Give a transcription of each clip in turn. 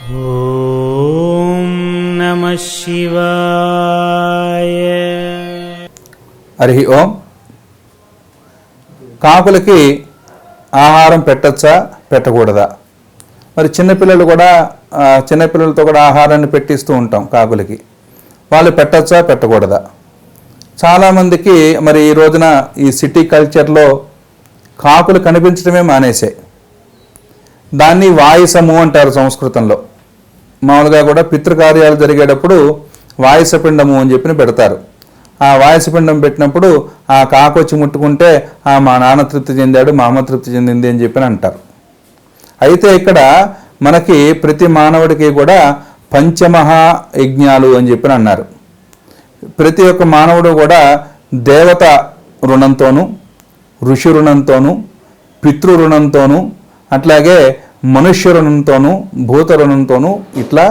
ఓం నమః శివాయ. హరి ఓం. కాకులకి ఆహారం పెట్టచ్చా పెట్టకూడదా? మరి చిన్నపిల్లలతో కూడా ఆహారాన్ని పెట్టిస్తూ ఉంటాం కాకులకి. వాళ్ళు పెట్టచ్చా పెట్టకూడదా? చాలామందికి మరి ఈ రోజున ఈ సిటీ కల్చర్లో కాకులు కనిపించడమే మానేశాయి. దాన్ని వాయిసము అంటారు సంస్కృతంలో. మామూలుగా కూడా పితృకార్యాలు జరిగేటప్పుడు వాయసపిండము అని చెప్పి పెడతారు. ఆ వాయసపిండం పెట్టినప్పుడు ఆ కాకు వచ్చి ముట్టుకుంటే మా నాన్న తృప్తి చెందాడు, మా అమ్మ తృప్తి చెందింది అని చెప్పి అంటారు. అయితే ఇక్కడ మనకి ప్రతి మానవుడికి కూడా పంచమహా యజ్ఞాలు అని చెప్పి అన్నారు. ప్రతి ఒక్క మానవుడు కూడా దేవత రుణంతోనూ, ఋషి రుణంతోనూ, పితృ రుణంతోనూ, అట్లాగే మనుష్య రుణంతోనూ, భూత రుణంతోనూ, ఇట్లా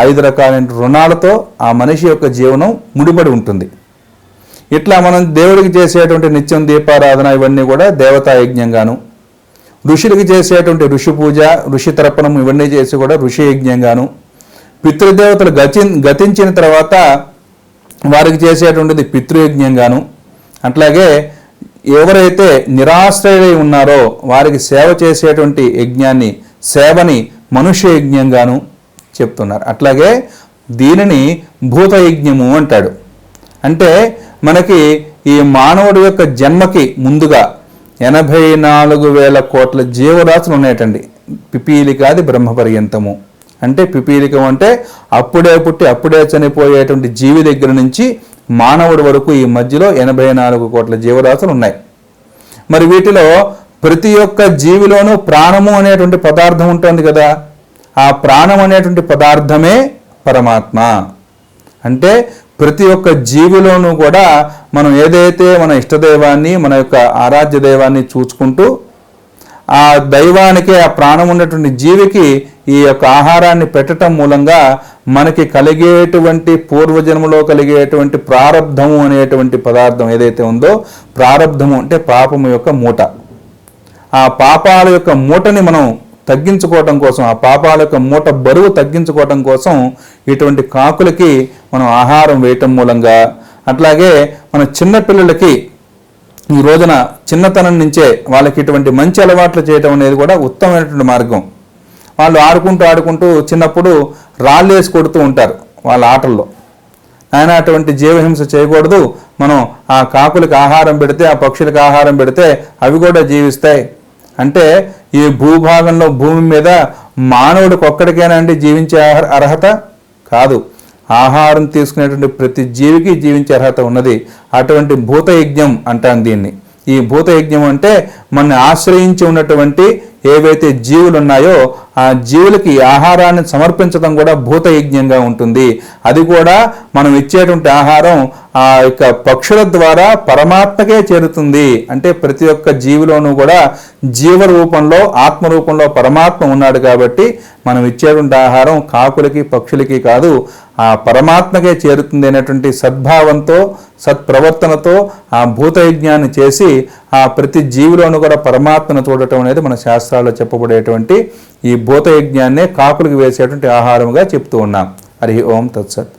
5 రకాలైన రుణాలతో ఆ మనిషి యొక్క జీవనం ముడిపడి ఉంటుంది. ఇట్లా మనం దేవుడికి చేసేటువంటి నిత్యం దీపారాధన ఇవన్నీ కూడా దేవతా యజ్ఞంగాను, ఋషులకి చేసేటువంటి ఋషి పూజ, ఋషి తర్పణం ఇవన్నీ చేసి కూడా ఋషి యజ్ఞంగాను, పితృదేవతలు గతించిన తర్వాత వారికి చేసేటువంటిది పితృయజ్ఞంగాను, అట్లాగే ఎవరైతే నిరాశ్రయులై ఉన్నారో వారికి సేవ చేసేటువంటి యజ్ఞాన్ని, సేవని మనుష్య యజ్ఞంగాను చెప్తున్నారు. అట్లాగే దీనిని భూతయజ్ఞము అంటాడు. అంటే మనకి ఈ మానవుడి యొక్క జన్మకి ముందుగా 84,000 కోట్ల జీవరాశులు ఉన్నాయటండి. పిపీలికాది బ్రహ్మపర్యంతము అంటే పిపీలికం అంటే అప్పుడే పుట్టి అప్పుడే చనిపోయేటువంటి జీవి దగ్గర నుంచి మానవుడి వరకు ఈ మధ్యలో 84 కోట్ల జీవరాశులు ఉన్నాయి. మరి వీటిలో ప్రతి ఒక్క జీవిలోనూ ప్రాణము అనేటువంటి పదార్థం ఉంటుంది కదా. ఆ ప్రాణం అనేటువంటి పదార్థమే పరమాత్మ. అంటే ప్రతి ఒక్క జీవిలోనూ కూడా మనం ఏదైతే మన ఇష్టదైవాన్ని, మన యొక్క ఆరాధ్య దైవాన్ని చూసుకుంటూ ఆ దైవానికి, ఆ ప్రాణం ఉన్నటువంటి జీవికి ఈ యొక్క ఆహారాన్ని పెట్టడం మూలంగా మనకి కలిగేటువంటి పూర్వజన్మలో కలిగేటువంటి ప్రారబ్ధము అనేటువంటి పదార్థం ఏదైతే ఉందో, ప్రారబ్ధము అంటే పాపము యొక్క మూట. ఆ పాపాల యొక్క మూటని మనం తగ్గించుకోవటం కోసం, ఆ పాపాల యొక్క మూట బరువు తగ్గించుకోవటం కోసం ఇటువంటి కాకులకి మనం ఆహారం వేయటం మూలంగా, అట్లాగే మన చిన్నపిల్లలకి ఈ రోజున చిన్నతనం నుంచే వాళ్ళకి ఇటువంటి మంచి అలవాట్లు చేయటం అనేది కూడా ఉత్తమమైనటువంటి మార్గం. వాళ్ళు ఆడుకుంటూ చిన్నప్పుడు రాళ్ళేసి కొడుతూ ఉంటారు వాళ్ళ ఆటల్లో. ఆయన అటువంటి జీవహింస చేయకూడదు, మనం ఆ కాకులకి ఆహారం పెడితే, ఆ పక్షులకు ఆహారం పెడితే అవి కూడా జీవిస్తాయి. అంటే ఈ భూభాగంలో, భూమి మీద మానవుడికి ఒక్కడికైనా అండి జీవించే అర్హత కాదు. ఆహారం తీసుకునేటువంటి ప్రతి జీవికి జీవించే అర్హత ఉన్నది. అటువంటి భూతయజ్ఞం అంటాం దీన్ని. ఈ భూతయజ్ఞం అంటే మనని ఆశ్రయించి ఉన్నటువంటి ఏవైతే జీవులు ఉన్నాయో ఆ జీవులకి ఆహారాన్ని సమర్పించడం కూడా భూతయజ్ఞంగా ఉంటుంది. అది కూడా మనం ఇచ్చేటువంటి ఆహారం ఆ యొక్క పక్షుల ద్వారా పరమాత్మకే చేరుతుంది. అంటే ప్రతి ఒక్క జీవిలోనూ కూడా జీవ రూపంలో, ఆత్మ రూపంలో పరమాత్మ ఉన్నాడు కాబట్టి మనం ఇచ్చేటువంటి ఆహారం కాకులకి, పక్షులకి కాదు, ఆ పరమాత్మకే చేరుతుంది అనేటువంటి సద్భావంతో, సత్ప్రవర్తనతో ఆ భూతయజ్ఞాన్ని చేసి ఆ ప్రతి జీవిలోనూ కూడా పరమాత్మను చూడటం అనేది మన శాస్త్రాల్లో చెప్పబడేటువంటి ఈ భూతయజ్ఞాన్నే కాకులకు వేసేటువంటి ఆహారముగా చెప్తూ ఉన్నాం. హరి ఓం తత్సత్.